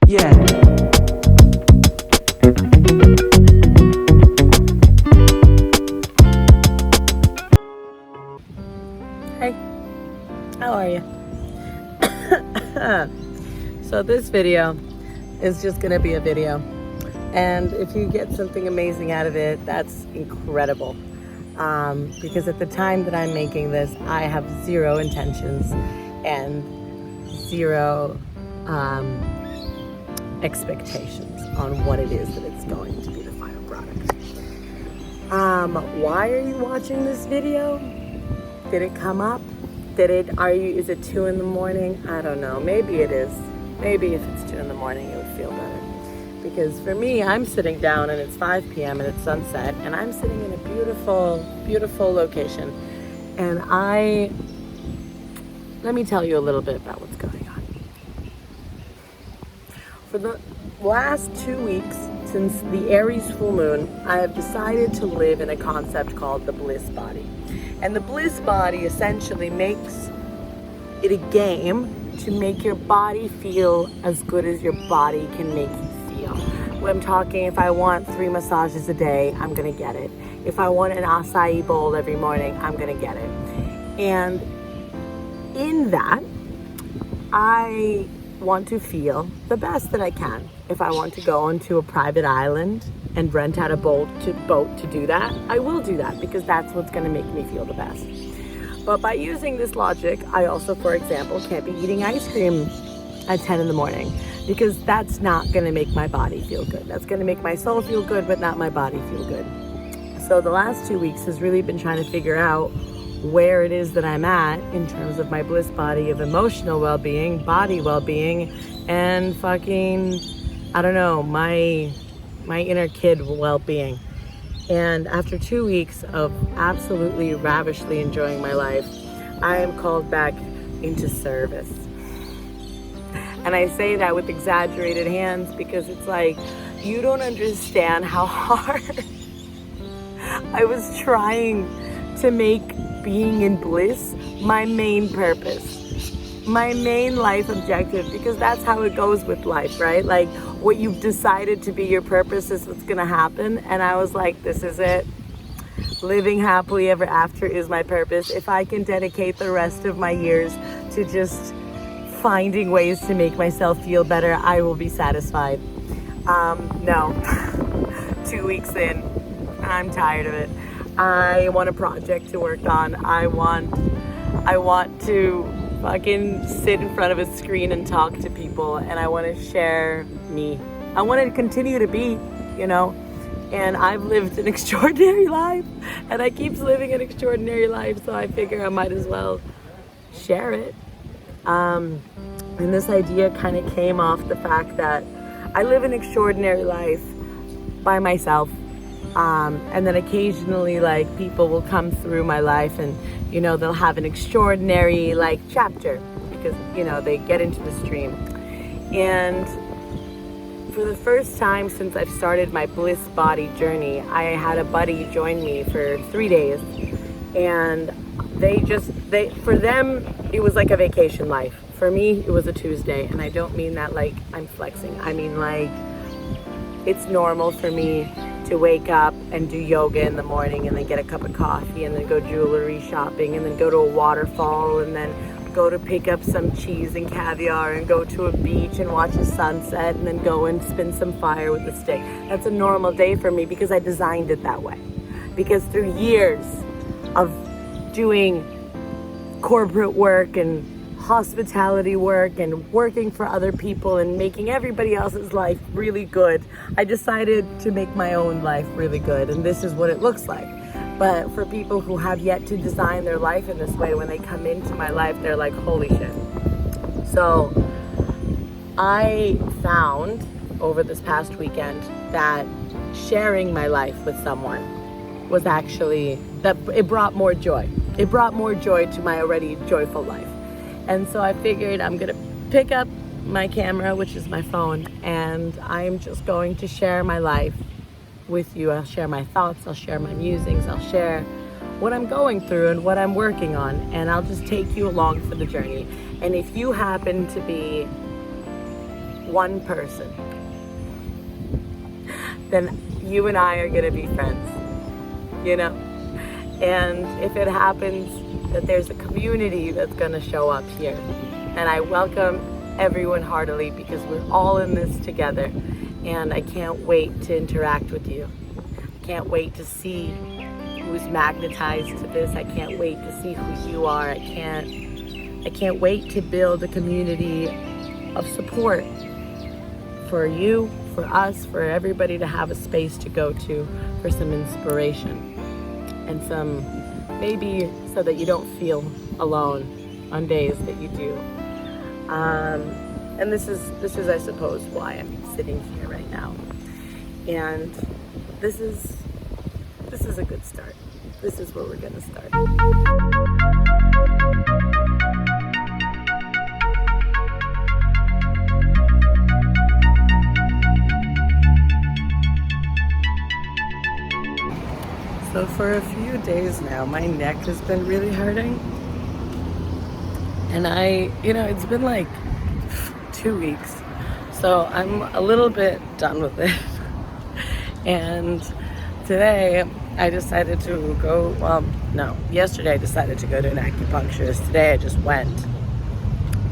Yeah. Hey, how are you? So this video is just gonna be a video, and if you get something amazing out of it, that's incredible. Because at the time that I'm making this, I have zero intentions and zero expectations on what it is that it's going to be the final product. Why are you watching this video? Did it come up? Is it 2 in the morning? I don't know. Maybe it is. Maybe if it's 2 in the morning, it would feel better. Because for me, I'm sitting down and it's 5 p.m. and it's sunset, and I'm sitting in a beautiful, beautiful location. And let me tell you a little bit about what's going on. For the last 2 weeks, since the Aries full moon, I have decided to live in a concept called the bliss body. And the bliss body essentially makes it a game to make your body feel as good as your body can make you feel. When I'm talking, if I want 3 massages a day, I'm gonna get it. If I want an acai bowl every morning, I'm gonna get it. And in that, I want to feel the best that I can. If I want to go onto a private island and rent out a boat to do that, I will do that, because that's what's going to make me feel the best. But by using this logic, I also, for example, can't be eating ice cream at 10 in the morning, because that's not going to make my body feel good. That's going to make my soul feel good, but not my body feel good. So the last 2 weeks has really been trying to figure out where it is that I'm at in terms of my bliss body of emotional well-being, body well-being, and fucking, I don't know, my inner kid well-being. And after 2 weeks of absolutely ravishly enjoying my life, I am called back into service. And I say that with exaggerated hands, because it's like, you don't understand how hard I was trying to make being in bliss my main purpose, my main life objective, because that's how it goes with life, right? Like, what you've decided to be your purpose is what's gonna happen. And I was like, this is it. Living happily ever after is my purpose. If I can dedicate the rest of my years to just finding ways to make myself feel better, I will be satisfied. No, 2 weeks in, I'm tired of it. I want a project to work on. I want to fucking sit in front of a screen and talk to people, and I want to share me. I want to continue to be, and I've lived an extraordinary life, and I keep living an extraordinary life, so I figure I might as well share it. And this idea kind of came off the fact that I live an extraordinary life by myself. And then occasionally, like, people will come through my life and, they'll have an extraordinary, like, chapter, because, they get into the stream. And for the first time since I've started my bliss body journey, I had a buddy join me for 3 days. And for them, it was like a vacation life. For me, it was a Tuesday. And I don't mean that like I'm flexing. I mean, like, it's normal for me to wake up and do yoga in the morning, and then get a cup of coffee, and then go jewelry shopping, and then go to a waterfall, and then go to pick up some cheese and caviar, and go to a beach and watch a sunset, and then go and spin some fire with a stick. That's a normal day for me, because I designed it that way. Because through years of doing corporate work and hospitality work and working for other people and making everybody else's life really good, I decided to make my own life really good, and this is what it looks like. But for people who have yet to design their life in this way, when they come into my life, they're like, holy shit. So I found over this past weekend that sharing my life with someone was actually, that it brought more joy. It brought more joy to my already joyful life. And so I figured I'm gonna pick up my camera, which is my phone, and I'm just going to share my life with you. I'll share my thoughts, I'll share my musings, I'll share what I'm going through and what I'm working on, and I'll just take you along for the journey. And if you happen to be one person, then you and I are gonna be friends, you know? And if it happens that there's a community that's gonna show up here, and I welcome everyone heartily because we're all in this together, and I can't wait to interact with you. I can't wait to see who's magnetized to this. I can't wait to see who you are. I can't wait to build a community of support for you, for us, for everybody to have a space to go to for some inspiration and some, maybe so that you don't feel alone on days that you do. And this is, I suppose, why I'm sitting here right now. And this is a good start. This is where we're gonna start. So for a few days now, my neck has been really hurting. And it's been like 2 weeks. So I'm a little bit done with it. And today I decided to go, yesterday I decided to go to an acupuncturist. Today I just went.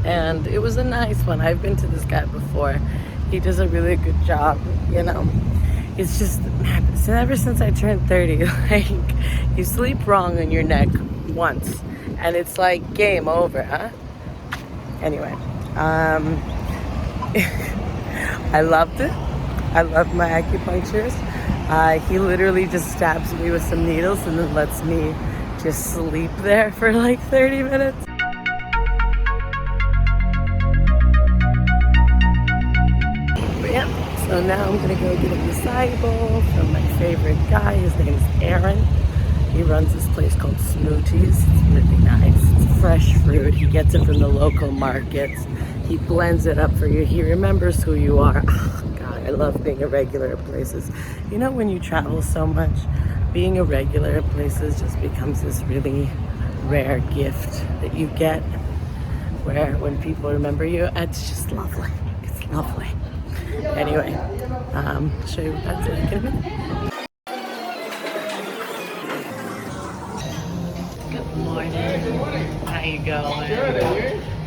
And it was a nice one. I've been to this guy before. He does a really good job, It's just, ever since I turned 30, like, you sleep wrong on your neck once, and it's like game over, huh? Anyway, I loved it. I love my acupuncturist. He literally just stabs me with some needles and then lets me just sleep there for like 30 minutes. So now I'm gonna go get a acai bowl from my favorite guy. His name's Aaron. He runs this place called Smoothies. It's really nice. It's fresh fruit. He gets it from the local markets. He blends it up for you. He remembers who you are. Oh, God, I love being a regular at places. When you travel so much, being a regular at places just becomes this really rare gift that you get where when people remember you, it's just lovely. It's lovely. Anyway, show you what that's like in a minute. Good morning. How you going?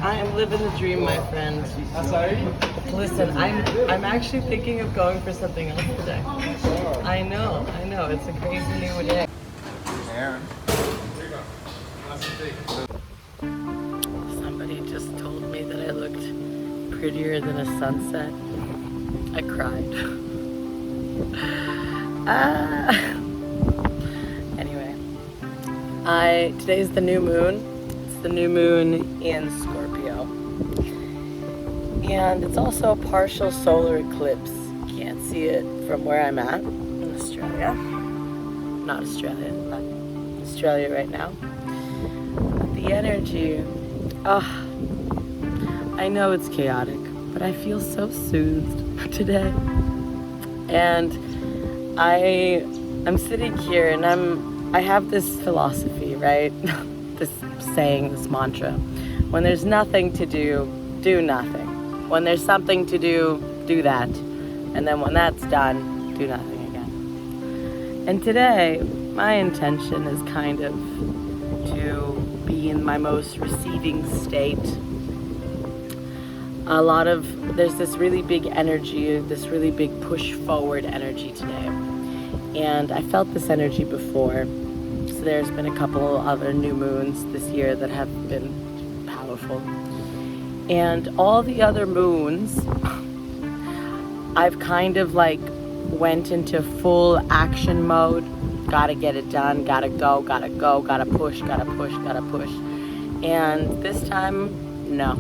I am living the dream, my friend. Listen, I'm actually thinking of going for something else today. I know. It's a crazy new day. Aaron. Somebody just told me that I looked prettier than a sunset. I cried. Anyway, today's the new moon. It's the new moon in Scorpio. And it's also a partial solar eclipse. Can't see it from where I'm at in Australia. Not Australia, but Australia right now. But the energy, I know it's chaotic, but I feel so soothed today. And I'm sitting here and I have this philosophy, right? This saying, this mantra. When there's nothing to do, do nothing. When there's something to do, do that. And then when that's done, do nothing again. And today, my intention is kind of to be in my most receiving state. There's this really big energy, this really big push forward energy today. And I felt this energy before. So there's been a couple other new moons this year that have been powerful. And all the other moons, I've kind of like went into full action mode. Gotta get it done, gotta go, gotta push. And this time, no.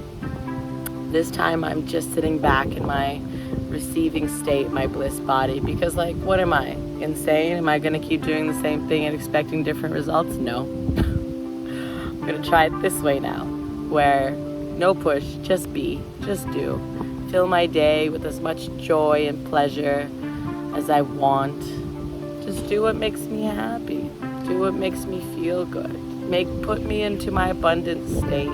This time I'm just sitting back in my receiving state, my bliss body, because like, what am I, insane? Am I gonna keep doing the same thing and expecting different results? No. I'm gonna try it this way now, where no push, just be, just do. Fill my day with as much joy and pleasure as I want. Just do what makes me happy. Do what makes me feel good. Put me into my abundant state,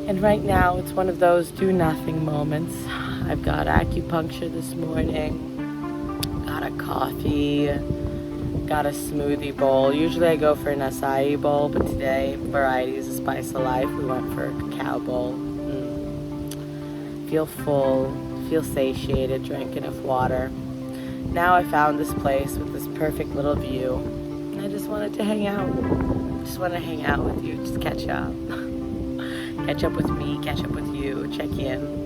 And right now it's one of those do nothing moments. I've got acupuncture this morning, got a coffee, got a smoothie bowl. Usually I go for an acai bowl, but today variety is a spice of life. We went for a cacao bowl. Feel full, feel satiated, drank enough water. Now I found this place with this perfect little view, and I just wanted to hang out. Just want to hang out with you, just catch up. Catch up with me, catch up with you, check in.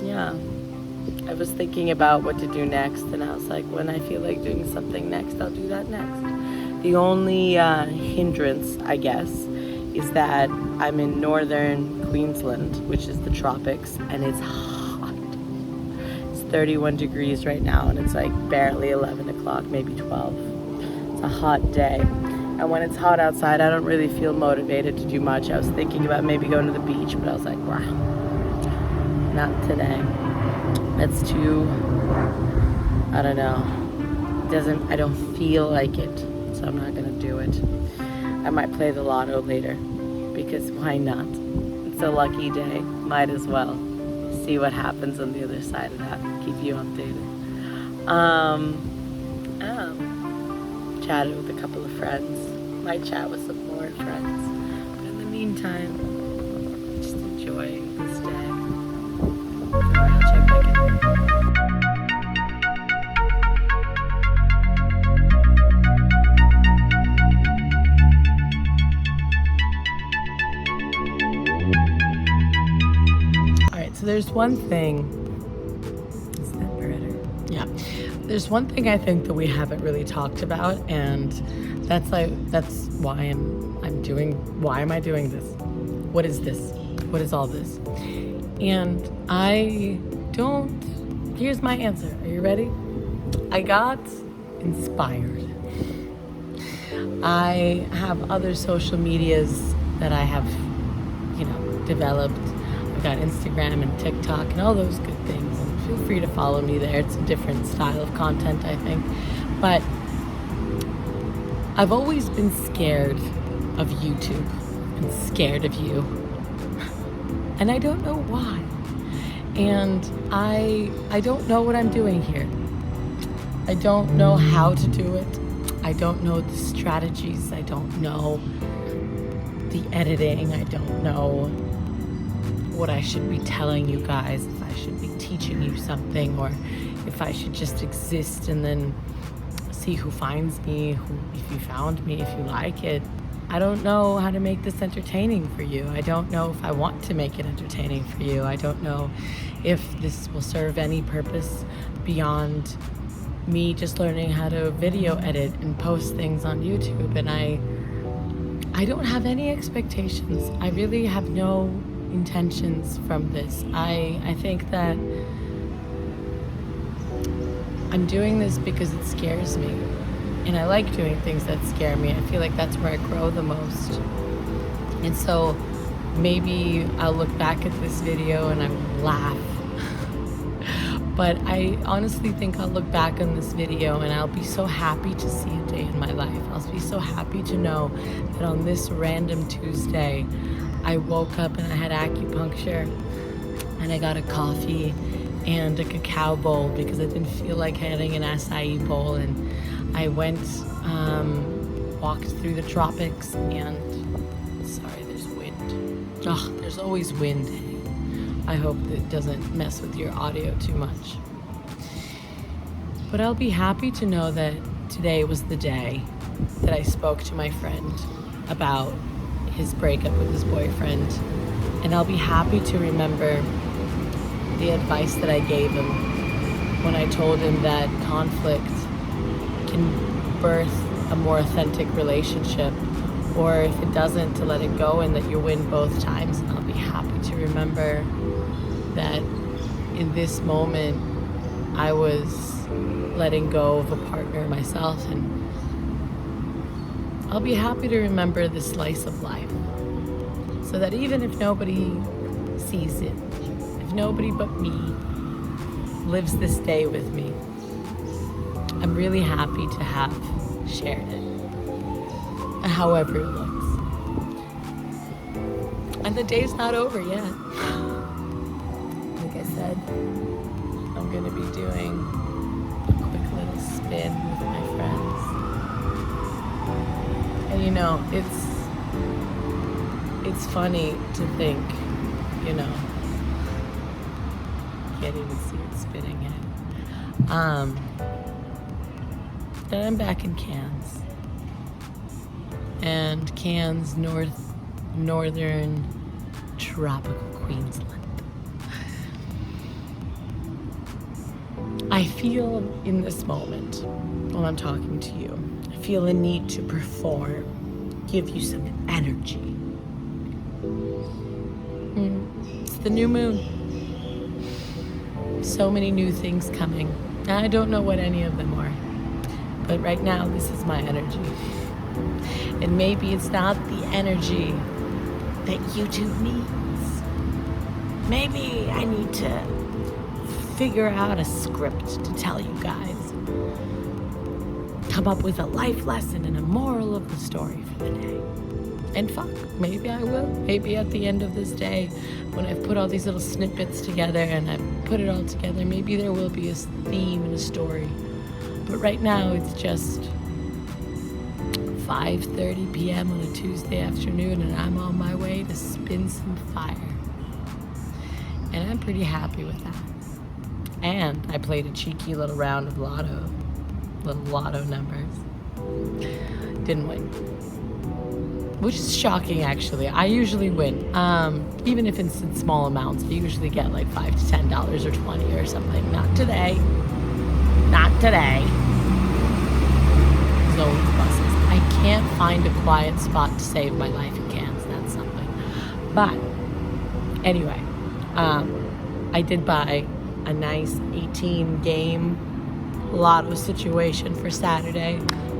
Yeah. I was thinking about what to do next, and I was like, when I feel like doing something next, I'll do that next. The only hindrance, I guess, is that I'm in northern Queensland, which is the tropics, and it's hot. It's 31 degrees right now, and it's like barely 11 o'clock, maybe 12. It's a hot day. And when it's hot outside, I don't really feel motivated to do much. I was thinking about maybe going to the beach, but I was like, wow, not today. That's too, I don't know, I don't feel like it, so I'm not gonna do it. I might play the lotto later, because why not? It's a lucky day, might as well. See what happens on the other side of that, keep you updated. Chatted with a couple of friends, might chat with some more friends, but in the meantime, just enjoying this day. I'll check back in. Alright, so there's one thing. Is that birder? Yeah. There's one thing I think that we haven't really talked about, and that's why why am I doing this? What is this? What is all this? And here's my answer. Are you ready? I got inspired. I have other social medias that I have, developed. I've got Instagram and TikTok and all those good things. And feel free to follow me there. It's a different style of content, I think. But I've always been scared of YouTube. I've been scared of you. And I don't know why. And I don't know what I'm doing here. I don't know how to do it. I don't know the strategies. I don't know the editing. I don't know what I should be telling you guys, if I should be teaching you something, or if I should just exist and then see who finds me, if you found me, if you like it. I don't know how to make this entertaining for you. I don't know if I want to make it entertaining for you. I don't know if this will serve any purpose beyond me just learning how to video edit and post things on YouTube. And I don't have any expectations. I really have no intentions from this. I think that I'm doing this because it scares me. And I like doing things that scare me. I feel like that's where I grow the most. And so maybe I'll look back at this video and I will laugh. But I honestly think I'll look back on this video and I'll be so happy to see a day in my life. I'll be so happy to know that on this random Tuesday, I woke up and I had acupuncture and I got a coffee and a cacao bowl because I didn't feel like having an acai bowl. And I went, walked through the tropics and, sorry, there's wind. There's always wind. I hope that it doesn't mess with your audio too much. But I'll be happy to know that today was the day that I spoke to my friend about his breakup with his boyfriend. And I'll be happy to remember the advice that I gave him when I told him that conflict can birth a more authentic relationship, or if it doesn't, to let it go and that you win both times. And I'll be happy to remember that in this moment I was letting go of a partner myself, and I'll be happy to remember the slice of life so that even if nobody sees it, if nobody but me lives this day with me, I'm really happy to have shared it, however it looks. And the day's not over yet. Like I said, I'm gonna be doing a quick little spin with my friends. And you know, it's funny to think, you know, can't even see it spinning yet. That I'm back in Cairns. And Cairns, northern tropical Queensland. I feel in this moment, while I'm talking to you, I feel a need to perform, give you some energy. It's the new moon. So many new things coming. And I don't know what any of them are. But right now, this is my energy. And maybe it's not the energy that YouTube needs. Maybe I need to figure out a script to tell you guys. Come up with a life lesson and a moral of the story for the day. And fuck, maybe I will. Maybe at the end of this day, when I've put all these little snippets together and I've put it all together, maybe there will be a theme and a story. But right now, it's just 5:30 p.m. on a Tuesday afternoon, and I'm on my way to spin some fire. And I'm pretty happy with that. And I played a cheeky little round of lotto numbers. Didn't win. Which is shocking, actually. I usually win. Even if it's in small amounts, I usually get like $5 to $10 or $20 or something. Not today. Not today. There's always buses. I can't find a quiet spot to save my life in Cairns. That's something. But anyway, I did buy a nice 18-game lotto situation for Saturday.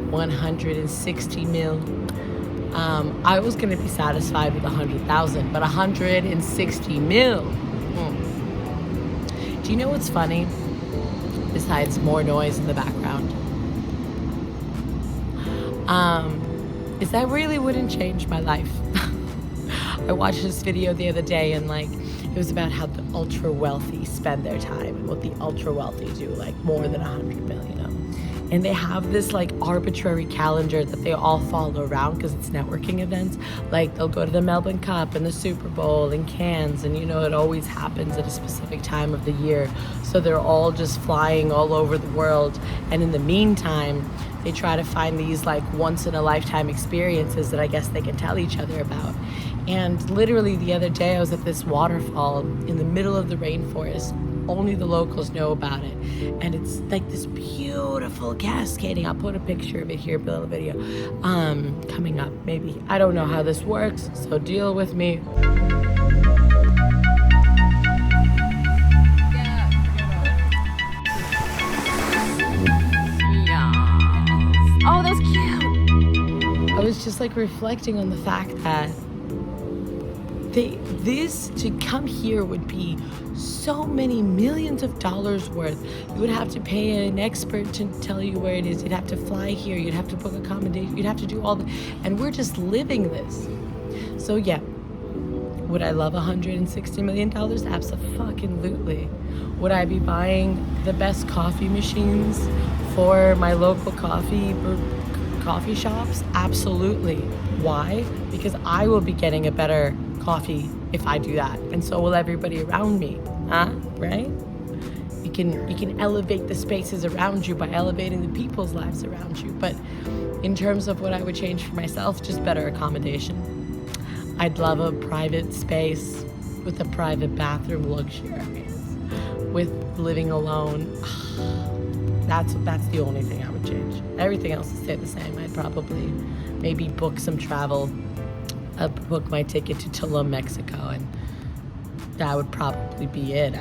160 mil. I was going to be satisfied with 100,000, but 160 mil. Do you know what's funny? Besides more noise in the background, is that really wouldn't change my life. I watched this video the other day, and like, it was about how the ultra wealthy spend their time and what the ultra wealthy do, like more than 100 million. And they have this like arbitrary calendar that they all follow around because it's networking events. Like they'll go to the Melbourne Cup and the Super Bowl and Cairns, and you know, it always happens at a specific time of the year. So they're all just flying all over the world. And in the meantime, they try to find these like once in a lifetime experiences that I guess they can tell each other about. And literally the other day I was at this waterfall in the middle of the rainforest. Only the locals know about it. And it's like this beautiful cascading. I'll put a picture of it here, a little video, coming up maybe. I don't know how this works, so deal with me. Oh, that's cute. I was just like reflecting on the fact that this to come here would be so many millions of dollars worth. You would have to pay an expert to tell you where it is. You'd have to fly here. You'd have to book accommodation. You'd have to do all the, and we're just living this. So yeah, would I love $160 million? Abso-fucking-lutely. Would I be buying the best coffee machines for my local coffee shops? Absolutely. Why? Because I will be getting a better coffee if I do that, and so will everybody around me, right? You can elevate the spaces around you by elevating the people's lives around you. But in terms of what I would change for myself, just better accommodation. I'd love a private space with a private bathroom, luxurious, with living alone. That's the only thing I would change. Everything else would stay the same. I'd probably maybe book some travel. I'd book my ticket to Tulum, Mexico, and that would probably be it.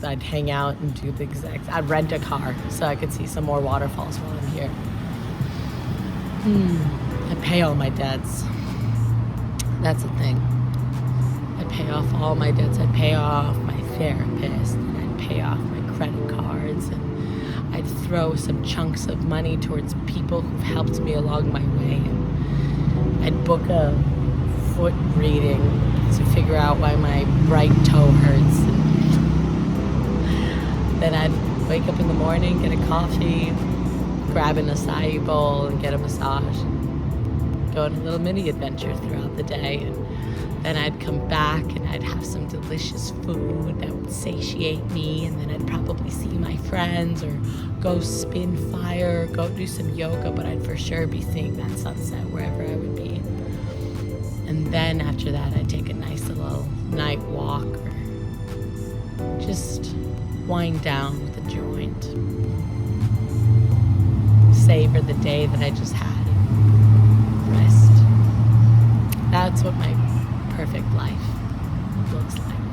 I'd hang out and do the exact. I'd rent a car so I could see some more waterfalls while I'm here. I'd pay all my debts. That's the thing. I'd pay off all my debts. I'd pay off my therapist, and I'd pay off my credit cards, and I'd throw some chunks of money towards people who've helped me along my way. And I'd book a foot reading to figure out why my right toe hurts. Then I'd wake up in the morning, get a coffee, grab an acai bowl and get a massage. Go on a little mini adventure throughout the day. And then I'd come back and I'd have some delicious food that would satiate me, and then I'd probably see my friends or go spin fire, go do some yoga, but I'd for sure be seeing that sunset wherever I would be. And then after that, I'd take a nice little night walk or just wind down with a joint. Savor the day that I just had and rest. That's what my perfect life looks like.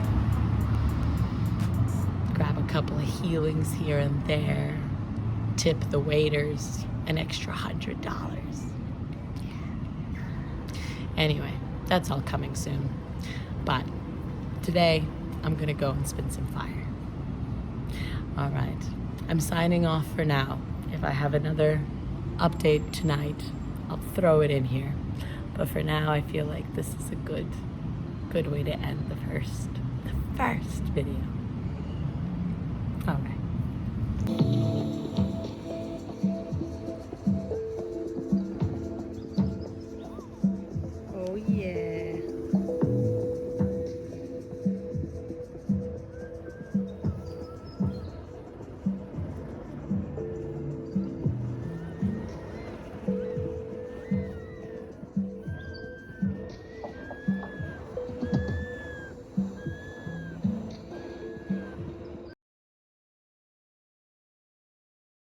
Grab a couple of healings here and there, tip the waiters an extra $100. Anyway, that's all coming soon. But today, I'm gonna go and spin some fire. All right, I'm signing off for now. If I have another update tonight, I'll throw it in here. But for now, I feel like this is a good way to end the first video.